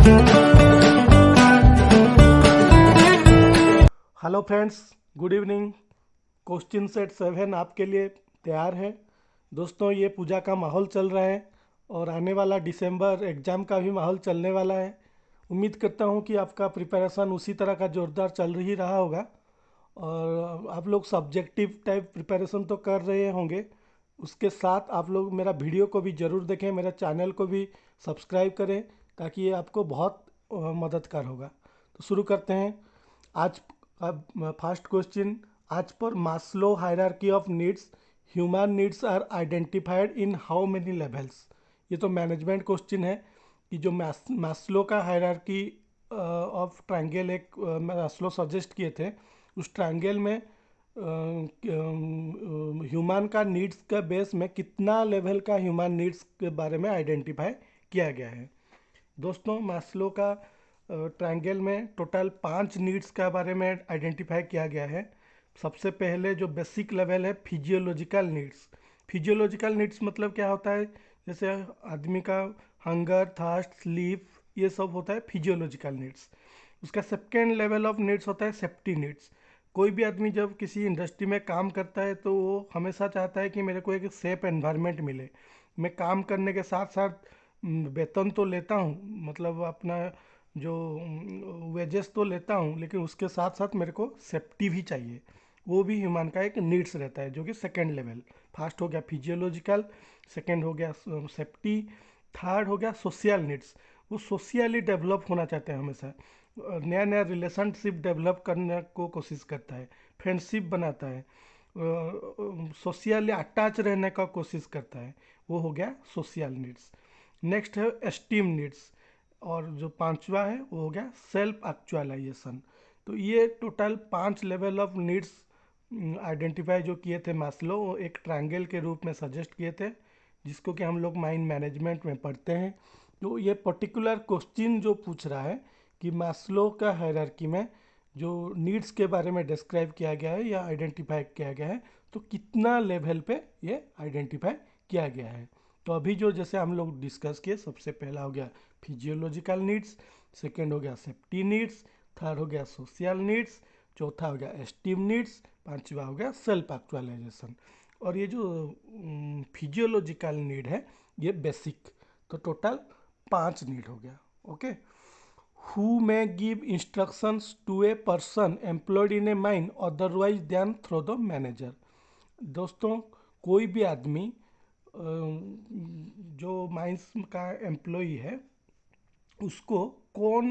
Hello friends, good evening. Question set 7 आपके लिए तैयार है। दोस्तों, ये पूजा का माहौल चल रहा है और आने वाला दिसंबर एग्ज़ाम का भी माहौल चलने वाला है। उम्मीद करता हूँ कि आपका प्रिपरेशन उसी तरह का ज़ोरदार चल ही रहा होगा और आप लोग सब्जेक्टिव टाइप प्रिपरेशन तो कर रहे होंगे। उसके साथ आप लोग मेरा वीडियो को भी ज़रूर देखें, मेरा चैनल को भी सब्सक्राइब करें ताकि ये आपको बहुत मददगार होगा। तो शुरू करते हैं। आज अब फर्स्ट क्वेश्चन, आज पर Maslow hierarchy of needs, human needs are identified in how many levels. ये तो मैनेजमेंट क्वेश्चन है कि जो मास्लो का हायरार्की ऑफ ट्रायंगल एक मास्लो सजेस्ट किए थे, उस ट्रायंगल में ह्यूमन का नीड्स का बेस में कितना लेवल का ह्यूमन नीड्स के बारे में आइडेंटिफाई किया गया है। दोस्तों, मास्लो का ट्रायंगल में टोटल 5 नीड्स के बारे में आइडेंटिफाई किया गया है। सबसे पहले जो बेसिक लेवल है फिजियोलॉजिकल नीड्स। फिजियोलॉजिकल नीड्स मतलब क्या होता है? जैसे आदमी का हंगर, थर्स्ट, स्लीप, ये सब होता है फिजियोलॉजिकल नीड्स। उसका सेकेंड लेवल ऑफ नीड्स होता है सेफ्टी नीड्स। कोई भी आदमी जब किसी इंडस्ट्री में काम करता है तो वो हमेशा चाहता है कि मेरे को एक सेफ एनवायरनमेंट मिले। मैं काम करने के साथ साथ वेतन तो लेता हूँ, मतलब अपना जो वेजेस तो लेता हूँ, लेकिन उसके साथ साथ मेरे को सेफ्टी भी चाहिए। वो भी ह्यूमन का एक नीड्स रहता है, जो कि सेकेंड लेवल। फर्स्ट हो गया फिजियोलॉजिकल, सेकेंड हो गया सेफ्टी, थर्ड हो गया सोशल नीड्स। वो सोशियली डेवलप होना चाहते हैं हमेशा, नया नया रिलेशनशिप डेवलप करने को कोशिश करता है, फ्रेंडशिप बनाता है, सोशली अटैच रहने का कोशिश करता है। वो हो गया सोशल नीड्स। नेक्स्ट है एस्टीम नीड्स, और जो पांचवा है वो हो गया सेल्फ एक्चुअलाइजेशन। तो ये total 5 level of needs identify जो किए थे मास्लो, वो एक ट्रायंगल के रूप में सजेस्ट किए थे, जिसको कि हम लोग माइंड मैनेजमेंट में पढ़ते हैं। तो ये पर्टिकुलर क्वेश्चन जो पूछ रहा है कि मास्लो का हायरार्की में जो नीड्स के बारे में डिस्क्राइब किया गया है या आइडेंटिफाई किया गया है, तो कितना लेवल पे ये आइडेंटिफाई किया गया है। तो अभी जो जैसे हम लोग डिस्कस किए, सबसे पहला हो गया फिजियोलॉजिकल नीड्स, सेकेंड हो गया सेफ्टी नीड्स, थर्ड हो गया सोशल नीड्स, चौथा हो गया एस्टीम नीड्स, पांचवा हो गया सेल्फ एक्चुअलाइजेशन। और ये जो फिजियोलॉजिकल नीड है ये बेसिक। तो टोटल 5 नीड हो गया। Okay. Who may give instructions to a person employed in a mine otherwise than through the manager। दोस्तों, कोई भी आदमी जो माइंस का एम्प्लॉई है उसको कौन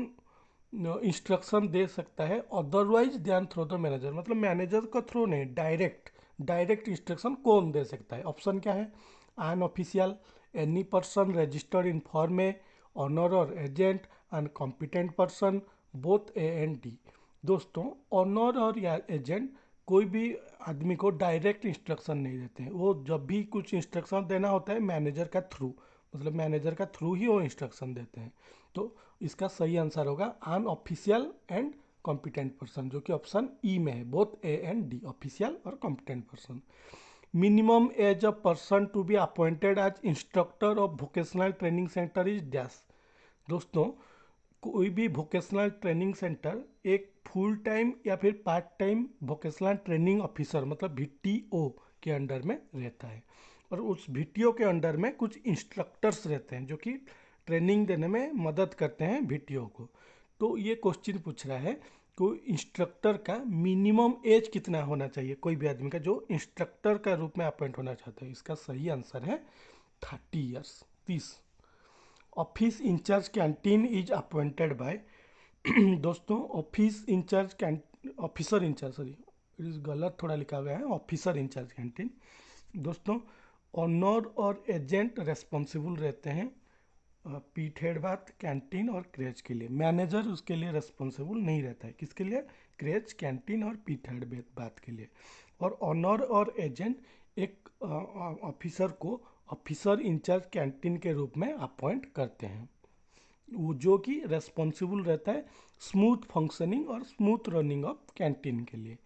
इंस्ट्रक्शन दे सकता है अदरवाइज ध्यान थ्रू द मैनेजर, मतलब मैनेजर का थ्रू नहीं, डायरेक्ट डायरेक्ट इंस्ट्रक्शन कौन दे सकता है? ऑप्शन क्या है? An official, any person registered in form A, owner और agent, and competent person, both A and D. दोस्तों, ऑनर और या एजेंट कोई भी आदमी को डायरेक्ट इंस्ट्रक्शन नहीं देते हैं। वो जब भी कुछ इंस्ट्रक्शन देना होता है मैनेजर का थ्रू, मतलब मैनेजर का थ्रू ही वो इंस्ट्रक्शन देते हैं। तो इसका सही आंसर होगा अनऑफिशियल एंड कॉम्पिटेंट पर्सन, जो कि ऑप्शन ई में है, both A and D, official और competent person. Minimum age of person to be appointed as instructor of vocational training centre is dash. दोस्तों, कोई भी वोकेशनल ट्रेनिंग सेंटर एक full time या फिर part time vocational training officer, मतलब VTO के under में रहता है। और उस वीटीओ के अंडर में कुछ इंस्ट्रक्टर्स रहते हैं जो कि ट्रेनिंग देने में मदद करते हैं वीटीओ को। तो ये क्वेश्चन पूछ रहा है कि इंस्ट्रक्टर का मिनिमम एज कितना होना चाहिए, कोई भी आदमी का जो इंस्ट्रक्टर का रूप में अपॉइंट होना चाहता है। इसका सही आंसर है 30 years, 30। Office in charge canteen is appointed by. दोस्तों, office in charge officer in charge, sorry it is गलत थोड़ा लिखा गया है, ऑफिसर इंचार्ज कैंटीन। दोस्तों, ऑनर और एजेंट रेस्पॉन्सिबल रहते हैं पीट हेड बात, कैंटीन और क्रेज के लिए। मैनेजर उसके लिए रेस्पॉन्सिबल नहीं रहता है। किसके लिए? क्रेज, कैंटीन और पीट हेड बात के लिए। और ऑनर और एजेंट एक ऑफिसर को ऑफिसर इंचार्ज कैंटीन के रूप में अपॉइंट करते हैं, वो जो कि रेस्पॉन्सिबल रहता है स्मूथ फंक्शनिंग और स्मूथ रनिंग ऑफ कैंटीन के लिए।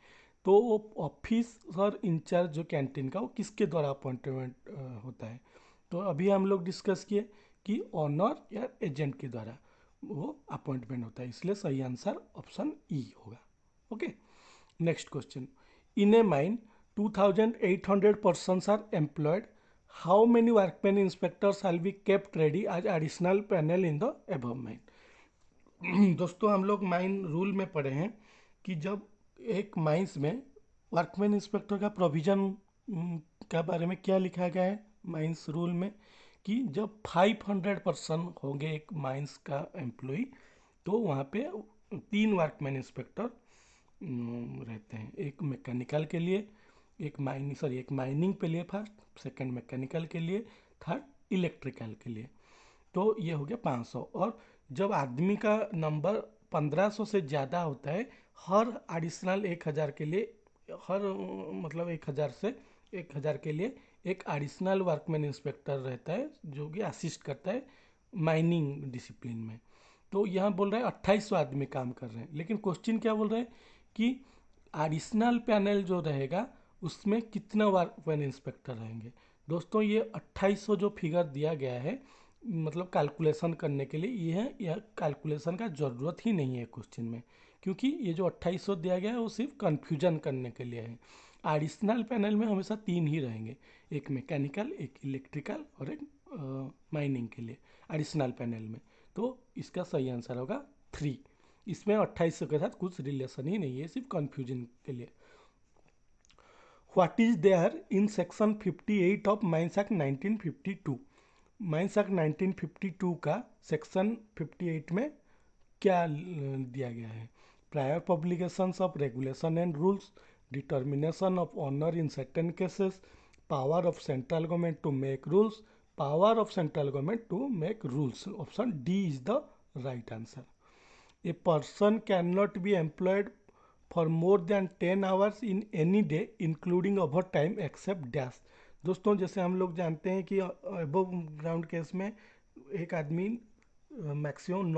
तो वो ऑफिसर इंचार्ज जो कैंटीन का, वो किसके द्वारा अपॉइंटमेंट होता है? तो अभी हम लोग डिस्कस किए कि ऑनर या एजेंट के द्वारा। वो अपॉइंटमेंट होता है, इसलिए सही आंसर ऑप्शन ई होगा। Okay, next question. In a mine 2800 persons are employed, how many workman inspectors are be kept ready as additional panel in the above mine. दोस्तों हम लोग माइन रूल में पढ़े हैं कि जब एक माइंस में वर्कमैन इंस्पेक्टर का प्रोविजन का बारे में क्या लिखा गया है माइंस रूल में, कि जब 500 पर्सन होंगे एक माइंस का एम्प्लॉय, तो वहाँ पे 3 वर्कमैन इंस्पेक्टर रहते हैं। एक मैकेनिकल के लिए, एक माइनिंग के लिए फर्स्ट, सेकंड मैकेनिकल के लिए, थर्ड इलेक्ट्रिकल के लिए। तो ये हो गया 500। और जब आदमी का नंबर 1500 से ज़्यादा होता है, हर एडिशनल 1000 के लिए, हर मतलब 1000 से 1000 के लिए एक एडिशनल वर्कमैन इंस्पेक्टर रहता है जो कि असिस्ट करता है माइनिंग डिसिप्लिन में। तो यहाँ बोल रहे हैं 2800 आदमी काम कर रहे हैं, लेकिन क्वेश्चन क्या बोल रहे हैं कि एडिशनल पैनल जो रहेगा उसमें कितना वर्कमैन इंस्पेक्टर रहेंगे। दोस्तों ये 2800 जो फिगर दिया गया है, मतलब कैलकुलेशन करने के लिए, यह कैलकुलेशन का ज़रूरत ही नहीं है क्वेश्चन में, क्योंकि ये जो 2800 दिया गया है वो सिर्फ कन्फ्यूजन करने के लिए है। एडिशनल पैनल में हमेशा 3 ही रहेंगे, एक मैकेनिकल, एक इलेक्ट्रिकल और एक माइनिंग के लिए एडिशनल पैनल में। तो इसका सही आंसर होगा 3। इसमें 2800 के साथ कुछ रिलेशन ही नहीं है, सिर्फ कन्फ्यूजन के लिए। What is there in section 58 of mines act 1952। Mines act 1952 का सेक्शन 58 में क्या दिया गया है? Prior publications of regulation and rules, determination of owner in certain cases, power of central government to make rules, power of central government to make rules. Option D is the right answer. A person can not be employed for more than 10 hours in any day including over time except dash. दोस्तों जैसे हम लोग जानते हैं कि above ground case में एक आदमी मैक्सिमम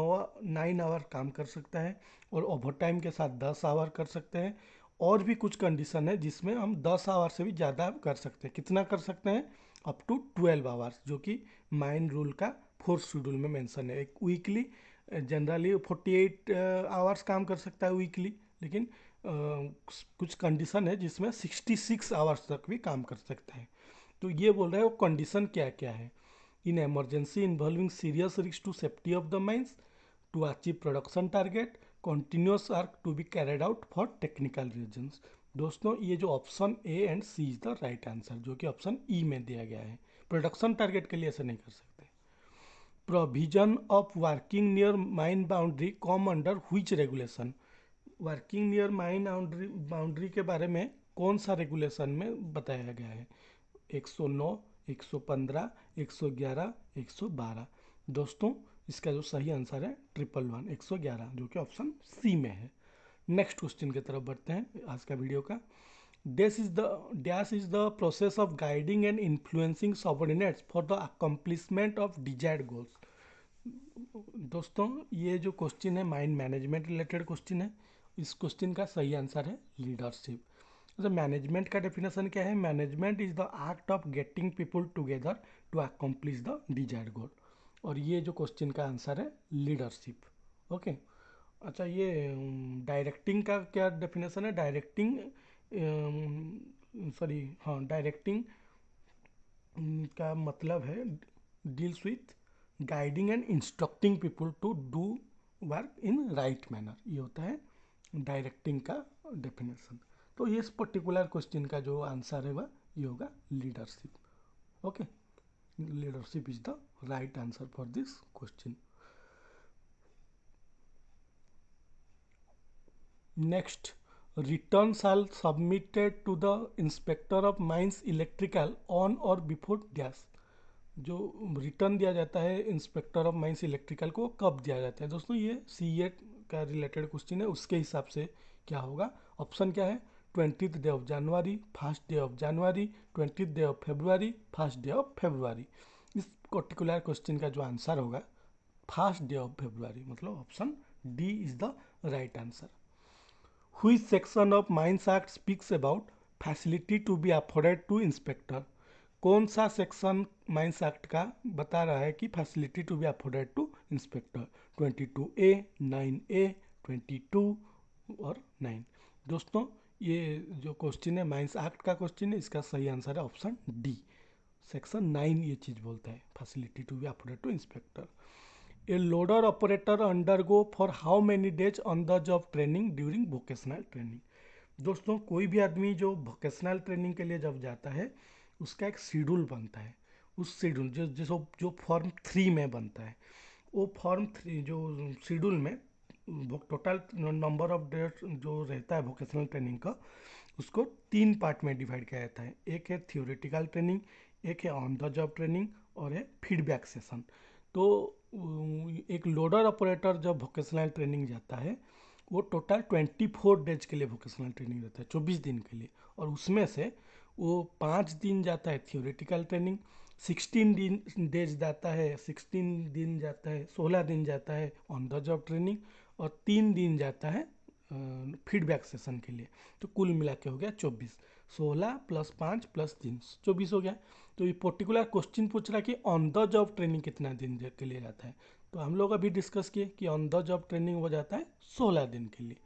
9 आवर काम कर सकता है और ओवर टाइम के साथ 10 आवर कर सकते हैं। और भी कुछ कंडीशन है जिसमें हम 10 आवर से भी ज़्यादा कर सकते हैं। कितना कर सकते हैं? अप टू 12 आवर्स, जो कि माइन रूल का 4th शेड्यूल में मेंशन है। एक वीकली जनरली 48 आवर्स काम कर सकता है वीकली, लेकिन कुछ कंडीशन है जिसमें 66 आवर्स तक भी काम कर सकता है। तो ये बोल रहे हैं वो कंडीशन क्या क्या है। In emergency involving serious risk to safety of the mines, to achieve production target, continuous work to be carried out for technical reasons. दोस्तों ये जो option A and C is the right answer, जो कि option E में दिया गया है। Production target के लिए ऐसे नहीं कर सकते। Provision of working near mine boundary come under which regulation. Working near mine boundary के बारे में कौन सा रेगुलेशन में बताया गया है? 109, 115, 111, 112। दोस्तों इसका जो सही आंसर है 111, 111, जो कि ऑप्शन सी में है। नेक्स्ट क्वेश्चन की तरफ बढ़ते हैं आज का वीडियो का। Dash is the process of guiding and influencing subordinates for the accomplishment of desired goals. दोस्तों ये जो क्वेश्चन है माइंड मैनेजमेंट रिलेटेड क्वेश्चन है। इस क्वेश्चन का सही आंसर है लीडरशिप। तो मैनेजमेंट का डेफिनेशन क्या है? Management is the art of getting people together to accomplish the desired goal. और ये जो क्वेश्चन का आंसर है लीडरशिप। ओके, अच्छा ये डायरेक्टिंग का क्या डेफिनेशन है? डायरेक्टिंग, सॉरी हाँ, डायरेक्टिंग का मतलब है deals with guiding and instructing people to do work in right manner. ये होता है डायरेक्टिंग का डेफिनेशन। तो ये इस पर्टिकुलर क्वेश्चन का जो आंसर है वह ये होगा leadership. Okay, leadership is the right answer for this question. Next, return shall submitted to the inspector of mines electrical on और बिफोर डैश। जो रिटर्न दिया जाता है इंस्पेक्टर ऑफ माइंस इलेक्ट्रिकल को कब दिया जाता है? दोस्तों ये CA का रिलेटेड क्वेश्चन है, उसके हिसाब से क्या होगा। ऑप्शन क्या है? 20th day of January, 1st day of January, 20th day of February, 1st day of February. इस पर्टिकुलर क्वेश्चन का जो आंसर होगा 1st डे ऑफ फेब्रुआरी, मतलब option D is the right answer. Which section of Mines Act speaks about facility to be afforded to inspector? कौन सा section mines Act का बता रहा है कि facility to be afforded to inspector. 22A, 9A, 22 और 9। दोस्तों ये जो क्वेश्चन है माइंस एक्ट का क्वेश्चन है, इसका सही आंसर है ऑप्शन डी। सेक्शन 9 ये चीज़ बोलता है, facility to be afforded to inspector. A loader operator undergo for how many days on the job training during vocational training. दोस्तों कोई भी आदमी जो वोकेशनल ट्रेनिंग के लिए जब जाता है उसका एक शेड्यूल बनता है। उस शेड्यूल जो फॉर्म 3 में बनता है, वो फॉर्म 3 जो शेड्यूल में टोटल नंबर ऑफ डेज जो रहता है वोकेशनल ट्रेनिंग का, उसको 3 पार्ट में डिवाइड किया जाता है। एक है थियोरेटिकल ट्रेनिंग, एक है ऑन द जॉब ट्रेनिंग और है फीडबैक सेशन। तो एक लोडर ऑपरेटर जब वोकेशनल ट्रेनिंग जाता है वो टोटल 24 डेज के लिए वोकेशनल ट्रेनिंग रहता है, 24 दिन के लिए। और उसमें से वो 5 दिन जाता है थियोरेटिकल ट्रेनिंग, 16 दिन जाता है ऑन द जॉब ट्रेनिंग और 3 दिन जाता है फीडबैक सेशन के लिए। तो कुल मिला के हो गया 24। 16 + 5 + 3 24 हो गया। तो ये पर्टिकुलर क्वेश्चन पूछ रहा है कि ऑन द जॉब ट्रेनिंग कितना दिन के लिए जाता है। तो हम लोग अभी डिस्कस किए कि ऑन द जॉब ट्रेनिंग हो जाता है 16 दिन के लिए।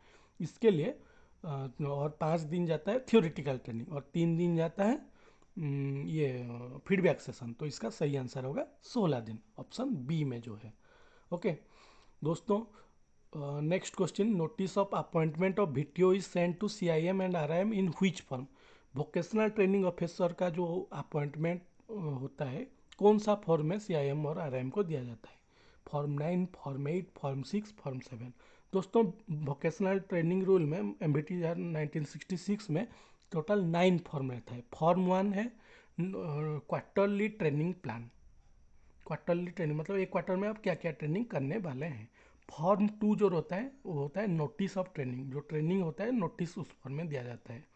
इसके लिए और 5 दिन जाता है थियोरिटिकल ट्रेनिंग और 3 दिन जाता है ये फीडबैक सेशन। तो इसका सही आंसर होगा 16 दिन, ऑप्शन बी में जो है। ओके दोस्तों, next question, notice of appointment of VTO is send to CIM and RIM in which form. Vocational training officer का जो अपॉइंटमेंट होता है कौन सा फॉर्म में CIM और RIM को दिया जाता है? Form 9, form 8, form 6, form 7। दोस्तों वोकेशनल ट्रेनिंग रूल में MBT 1966 में टोटल 9 फॉर्म रहता है। फॉर्म 1 है quarterly training plan. Quarterly training मतलब एक क्वार्टर में आप क्या क्या ट्रेनिंग करने वाले हैं। फॉर्म 2 जो होता है वो होता है नोटिस ऑफ ट्रेनिंग, जो ट्रेनिंग होता है नोटिस उस फॉर्म में दिया जाता है।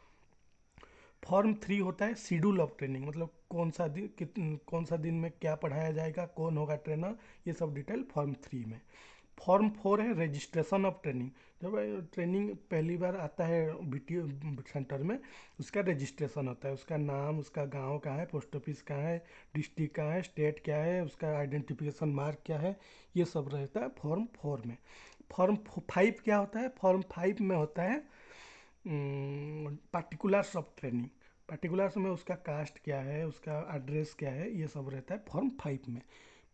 फॉर्म 3 होता है शेड्यूल ऑफ ट्रेनिंग, मतलब कौन सा दिन में क्या पढ़ाया जाएगा, कौन होगा ट्रेनर, ये सब डिटेल फॉर्म 3 में। फॉर्म 4 है रजिस्ट्रेशन ऑफ ट्रेनिंग। जब ट्रेनिंग पहली बार आता है BTO सेंटर में, उसका रजिस्ट्रेशन होता है, उसका नाम, उसका गांव कहाँ है, पोस्ट ऑफिस कहाँ है, डिस्ट्रिक्ट कहाँ है, स्टेट क्या है, उसका आइडेंटिफिकेशन मार्क क्या है, ये सब रहता है फॉर्म 4 में। फॉर्म 5 क्या होता है? फॉर्म 5 में होता है पार्टिकुलर्स ऑफ ट्रेनिंग। पार्टिकुलर्स में उसका कास्ट क्या है, उसका एड्रेस क्या है, ये सब रहता है फॉर्म 5 में।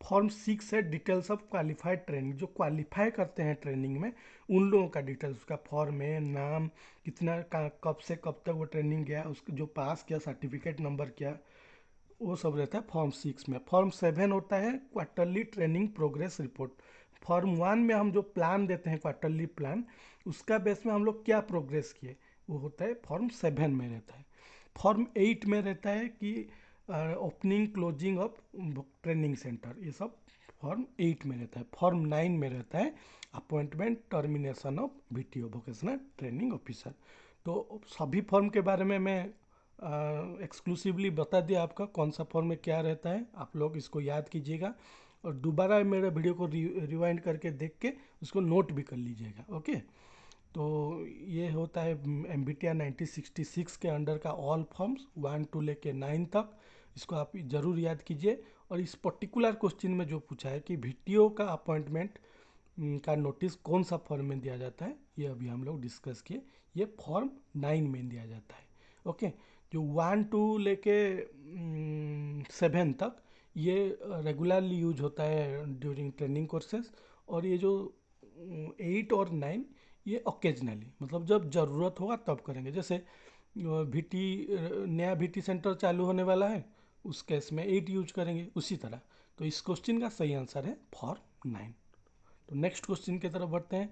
फॉर्म 6 है डिटेल्स ऑफ क्वालिफाइड ट्रेनिंग। जो क्वालिफाई करते हैं ट्रेनिंग में उन लोगों का डिटेल्स, उसका फॉर्म है, नाम, कब से कब तक वो ट्रेनिंग गया, उसका जो पास किया सर्टिफिकेट नंबर क्या, वो सब रहता है फॉर्म 6 में। फॉर्म 7 होता है quarterly training progress report. Form 1 में हम जो प्लान देते हैं क्वार्टरली प्लान, उसका बेस में हम लोग क्या प्रोग्रेस किए, वो होता है फॉर्म 7 में रहता है। फॉर्म 8 में रहता है कि opening closing of training centre, ये सब फॉर्म 8 में रहता है। फॉर्म 9 में रहता है appointment termination of VTO vocational training officer. तो सभी फॉर्म के बारे में मैं एक्सक्लूसिवली बता दिया आपका कौन सा फॉर्म में क्या रहता है। आप लोग इसको याद कीजिएगा और दोबारा मेरे वीडियो को रिवाइंड करके देख के उसको नोट भी कर लीजिएगा। ओके, तो ये होता है MBTI 1966 के अंडर का ऑल फॉर्म्स 1 to लेके 9 तक। इसको आप ज़रूर याद कीजिए। और इस पर्टिकुलर क्वेश्चन में जो पूछा है कि VTO का अपॉइंटमेंट का नोटिस कौन सा फॉर्म में दिया जाता है, ये अभी हम लोग डिस्कस किए, ये फॉर्म 9 में दिया जाता है। ओके, जो 1 to लेके 7 तक ये रेगुलरली यूज होता है ड्यूरिंग ट्रेनिंग कोर्सेज। और ये जो 8 और 9 ये ओकेजनली, मतलब जब ज़रूरत होगा तब करेंगे। जैसे VT नया VT सेंटर चालू होने वाला है, उस केस में 8 यूज करेंगे उसी तरह। तो इस क्वेश्चन का सही आंसर है फॉर्म 9। तो नेक्स्ट क्वेश्चन की तरफ बढ़ते हैं।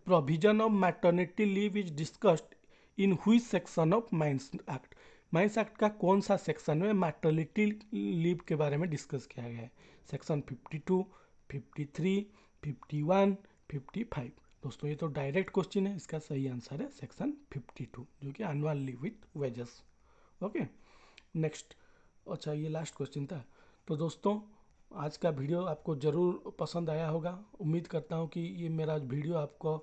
Provision of maternity leave is discussed in which section of mines Act. Mines Act का कौन सा सेक्शन में मैटरनिटी लीव के बारे में डिस्कस किया गया है? सेक्शन 52, 53, 51, 55। दोस्तों ये तो डायरेक्ट क्वेश्चन है, इसका सही आंसर है सेक्शन 52 जो कि annual leave with wages. Okay next, अच्छा ये लास्ट क्वेश्चन था। तो दोस्तों आज का वीडियो आपको ज़रूर पसंद आया होगा। उम्मीद करता हूँ कि ये मेरा वीडियो आपको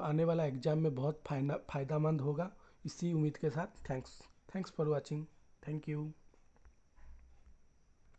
आने वाला एग्ज़ाम में बहुत फ़ायदामंद होगा। इसी उम्मीद के साथ thanks for watching. Thank you.